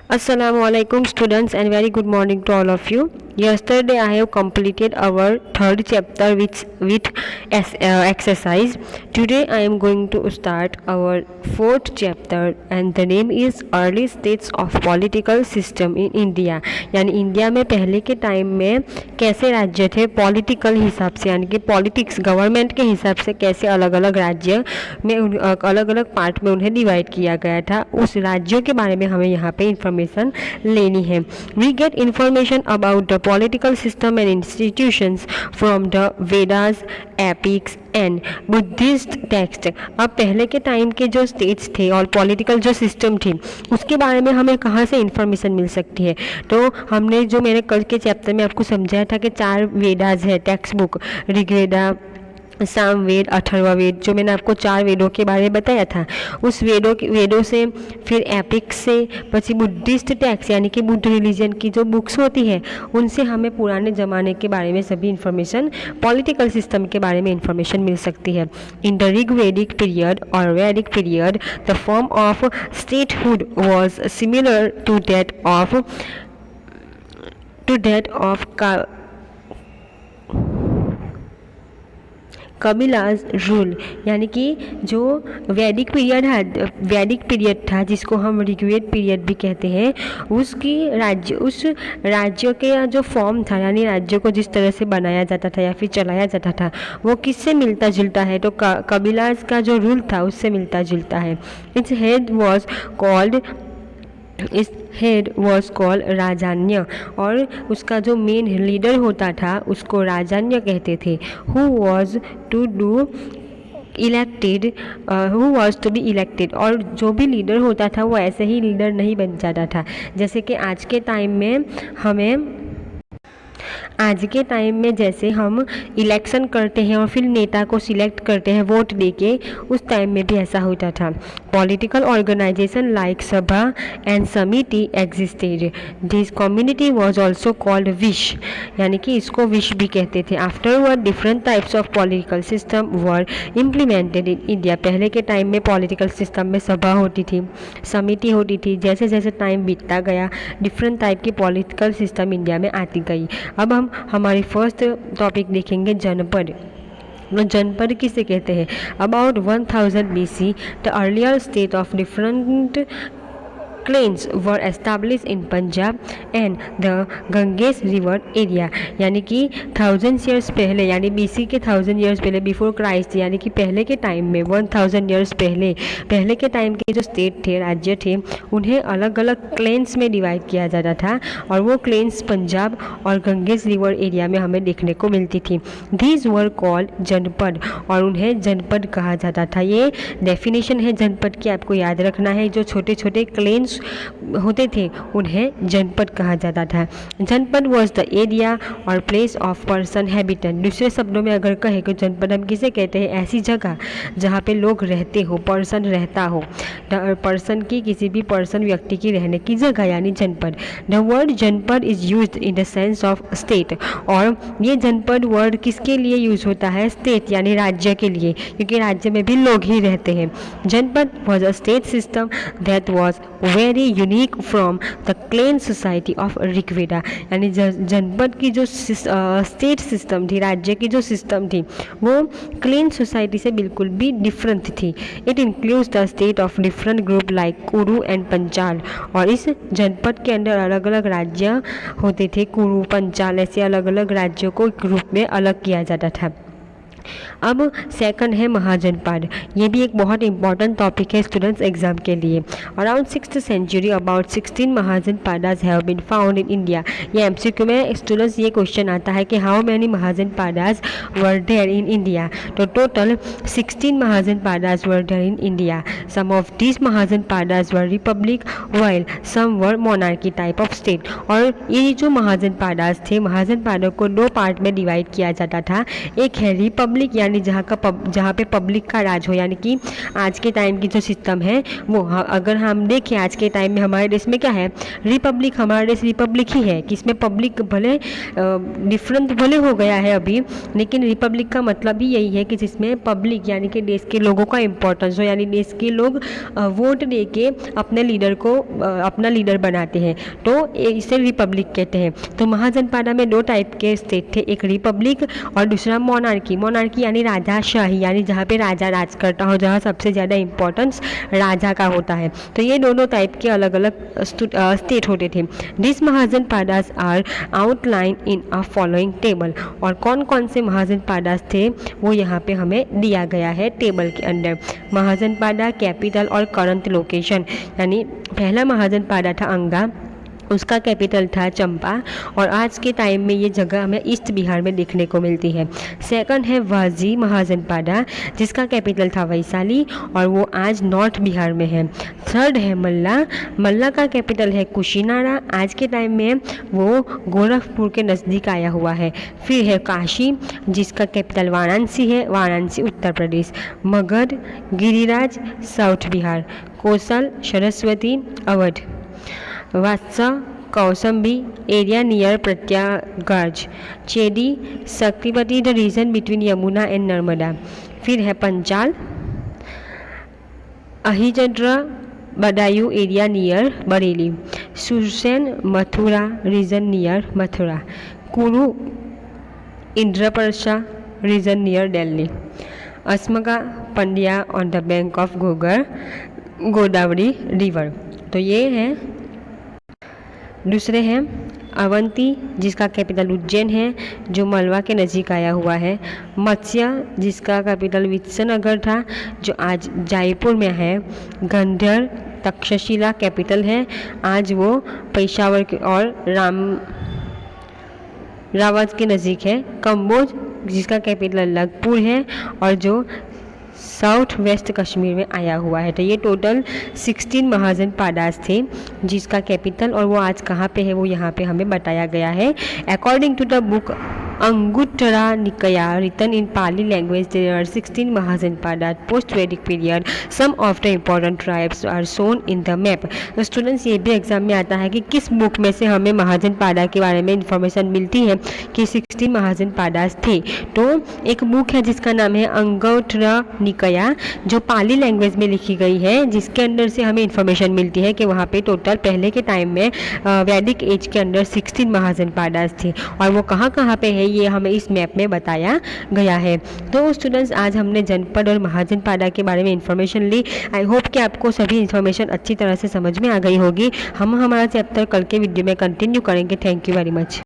Assalamualaikum students and very good morning to all of you. Yesterday I have completed our third chapter with exercise. Today I am going to start our fourth chapter and the name is early states of political system in India. यानी India में पहले के time में कैसे राज्य थे political हिसाब से, यानी कि पॉलिटिक्स गवर्नमेंट के हिसाब से कैसे अलग अलग राज्य में अलग अलग पार्ट में उन्हें डिवाइड किया गया था, उस राज्यों के बारे में हमें यहाँ पे इंफॉर्मेशन लेनी है. We get information about the political system and institutions from the Vedas, epics and Buddhist text. अब पहले के टाइम के जो स्टेट्स थे और पॉलिटिकल जो सिस्टम थी उसके बारे में हमें कहाँ से इंफॉर्मेशन मिल सकती है. तो हमने जो मेरे कल के चैप्टर में आपको समझाया था कि 4 वेदास है टेक्स्ट बुक, ऋग्वेदा, सामवेद, अथर्ववेद, जो मैंने आपको 4 वेदों के बारे में बताया था, उस वेदों से फिर एपिक्स से પછી बुद्धिस्ट टेक्स्ट यानी कि बुद्ध रिलीजन की जो बुक्स होती है उनसे हमें पुराने ज़माने के बारे में सभी इन्फॉर्मेशन, पॉलिटिकल सिस्टम के बारे में इन्फॉर्मेशन मिल सकती है. इन द ऋग्वेदिक पीरियड और Vedic period the form of statehood was similar to that of कबीलाज रूल. यानी कि जो वैदिक पीरियड था जिसको हम ऋग्वेद पीरियड भी कहते हैं, उस राज्यों के जो फॉर्म था, यानी राज्यों को जिस तरह से बनाया जाता था या फिर चलाया जाता था, वो किससे मिलता जुलता है, तो कबीलाज का जो रूल था उससे मिलता जुलता है. इट्स हेड वॉज कॉल्ड राजान्य, और उसका जो मेन लीडर होता था उसको राजान्य कहते थे. Who was to be elected, और जो भी लीडर होता था वो ऐसे ही लीडर नहीं बन जाता था. जैसे कि आज के टाइम में जैसे हम इलेक्शन करते हैं और फिर नेता को सिलेक्ट करते हैं वोट देके, उस टाइम में भी ऐसा होता था. पॉलिटिकल ऑर्गेनाइजेशन लाइक सभा एंड समिति existed. This community was also called wish, यानी कि इसको विश भी कहते थे. Afterward different types of political system were implemented in India. पहले के टाइम में पॉलिटिकल सिस्टम में सभा होती थी, समिति होती थी. जैसे जैसे टाइम बीतता गया डिफरेंट टाइप की पॉलिटिकल सिस्टम इंडिया में आती गई. अब हम हमारी फर्स्ट टॉपिक देखेंगे जनपद. जनपद किसे कहते हैं? About 1000 BC the earlier state of different clans were established in Punjab and the Ganges river area. यानी कि 1000 years पहले, यानी BC के 1000 years पहले, बिफोर क्राइस्ट, यानी कि पहले के टाइम में 1000 years पहले के टाइम के जो स्टेट थे, राज्य थे, उन्हें अलग अलग क्लेन्स में डिवाइड किया जाता था और वो क्लेन्स पंजाब और गंगेज रिवर एरिया में हमें देखने को मिलती थी. दीज वर कॉल्ड जनपद, और उन्हें जनपद कहा जाता था. ये डेफिनेशन है जनपद की, आपको याद रखना है. जो छोटे छोटे क्लेन्स होते थे उन्हें जनपद कहा जाता था. जनपद वॉज द एरिया और प्लेस ऑफ पर्सन हैबिटेंट. दूसरे शब्दों में अगर कहें कि जनपद हम किसे कहते हैं? ऐसी जगह जहाँ पे लोग रहते हो, पर्सन रहता हो, पर्सन की, किसी भी पर्सन व्यक्ति की रहने की जगह, यानी जनपद. द वर्ड जनपद is used in the sense of state, और ये जनपद वर्ड किसके लिए यूज होता है? स्टेट यानी राज्य के लिए, क्योंकि राज्य में भी लोग ही रहते हैं. Janapada was a state system that was very unique from the clan society of Rigveda. यानी जनपद की जो स्टेट सिस्टम थी, राज्य की जो सिस्टम थी, वो क्लेन सोसाइटी से बिल्कुल भी डिफरेंट थी. It includes the state of different group like कुरु एंड पंचाल, और इस जनपद के अंदर अलग अलग राज्य होते थे. कुरु, पंचाल, ऐसे अलग अलग राज्यों को ग्रुप में अलग किया जाता था. अब सेकंड है महाजनपद. ये भी एक बहुत इंपॉर्टेंट टॉपिक है स्टूडेंट्स एग्जाम के लिए. Around 6th century about 16 Mahajanapadas have been found in India. ये एमसीक्यू में स्टूडेंट्स ये क्वेश्चन आता है कि how many Mahajanapadas were there in India. तो total 16 Mahajanapadas were there in India. Some of this Mahajanapadas were republic while some were monarchy type of state. और ये जो महाजनपाडास थे, महाजनपाडों को 2 पार्ट में डिवाइड किया जाता था. एक है रिपब्लिक रिपब्लिक यानी जहाँ पे पब्लिक का राज हो, यानी कि आज के टाइम की जो सिस्टम है वो, अगर हम देखें आज के टाइम में हमारे देश में क्या है, रिपब्लिक, हमारा देश रिपब्लिक ही है कि इसमें पब्लिक भले डिफरेंट भले हो गया है अभी, लेकिन रिपब्लिक का मतलब भी यही है कि जिसमें पब्लिक यानी कि देश के लोगों का इंपॉर्टेंस हो, यानी देश के लोग वोट दे के अपने लीडर को अपना लीडर बनाते हैं, तो इसे रिपब्लिक कहते हैं। तो महाजनपाड़ा में दो टाइप के स्टेट थे, एक रिपब्लिक और दूसरा मोनार्की। मोनार्की यानी राजाशाही, यानी जहाँ पे राजा राज करता हो, जहाँ सबसे ज़्यादा इंपॉर्टेंस राजा का होता है। तो ये दोनों टाइप के अलग अलग स्टेट होते थे। This Mahajanapadas are outline in a following table. और कौन कौन से महाजनपाड़ास थे वो यहाँ पे हमें दिया गया है टेबल के अंदर। महाजनपाड़ा कैपिटल और करंट लोकेशन, यानी पहला महाजनपाड़ा था अंगा, उसका कैपिटल था चंपा, और आज के टाइम में ये जगह हमें ईस्ट बिहार में देखने को मिलती है। सेकंड है वाजी महाजनपाड़ा, जिसका कैपिटल था वैशाली और वो आज नॉर्थ बिहार में है। थर्ड है मल्ला, मल्ला का कैपिटल है कुशीनारा, आज के टाइम में वो गोरखपुर के नज़दीक आया हुआ है। फिर है काशी, जिसका कैपिटल वाराणसी है, Varanasi Uttar Pradesh. Magadh, Giriraj south Bihar. Kosal, Saraswati, Awadh. Vatsa, Kaushambi, area near Prayagraj. Chedi, Shaktipati, the region between Yamuna and Narmada. फिर है Panchal, Ahichhatra, Badaun, area near Bareilly. Surasena, Mathura, region near Mathura. Kuru, Indraprastha, region near Delhi. Asmaka, Pandya, on the bank of Godavari river. तो ये है। दूसरे हैं अवंती, जिसका कैपिटल उज्जैन है, जो मलवा के नज़दीक आया हुआ है। मत्स्य, जिसका कैपिटल विजयनगर था, जो आज जयपुर में है। गंधर, तक्षशिला कैपिटल है, आज वो पेशावर के और रावत के नज़दीक है। कंबोज, जिसका कैपिटल लखनऊ है और जो साउथ वेस्ट कश्मीर में आया हुआ है। तो ये टोटल 16 महाजनपाड़ास थे, जिसका कैपिटल और वो आज कहाँ पे है वो यहाँ पे हमें बताया गया है। According to the book Anguttara Nikaya written in Pali language, there are 16 Mahajanapada post Vedic period. Some of the important tribes are shown in the map. तो स्टूडेंट्स, ये भी एग्जाम में आता है कि किस बुक में से हमें महाजनपाड़ा के बारे में इंफॉर्मेशन मिलती है कि 16 महाजनपाड़ास थे। तो एक बुक है जिसका नाम है अंगुत्तरा निकाया, जो पाली लैंग्वेज में लिखी गई है, जिसके अंदर से हमें इंफॉर्मेशन मिलती है कि वहाँ पे टोटल पहले के टाइम में वैदिक एज के अंदर 16 महाजनपाड़ास थे, और वो कहाँ कहाँ पे है ये हमें इस मैप में बताया गया है। तो स्टूडेंट्स, आज हमने जनपद और महाजनपाड़ा के बारे में इंफॉर्मेशन ली। आई होप कि आपको सभी इंफॉर्मेशन अच्छी तरह से समझ में आ गई होगी। हम हमारा चैप्टर कल के वीडियो में कंटिन्यू करेंगे। Thank you very much.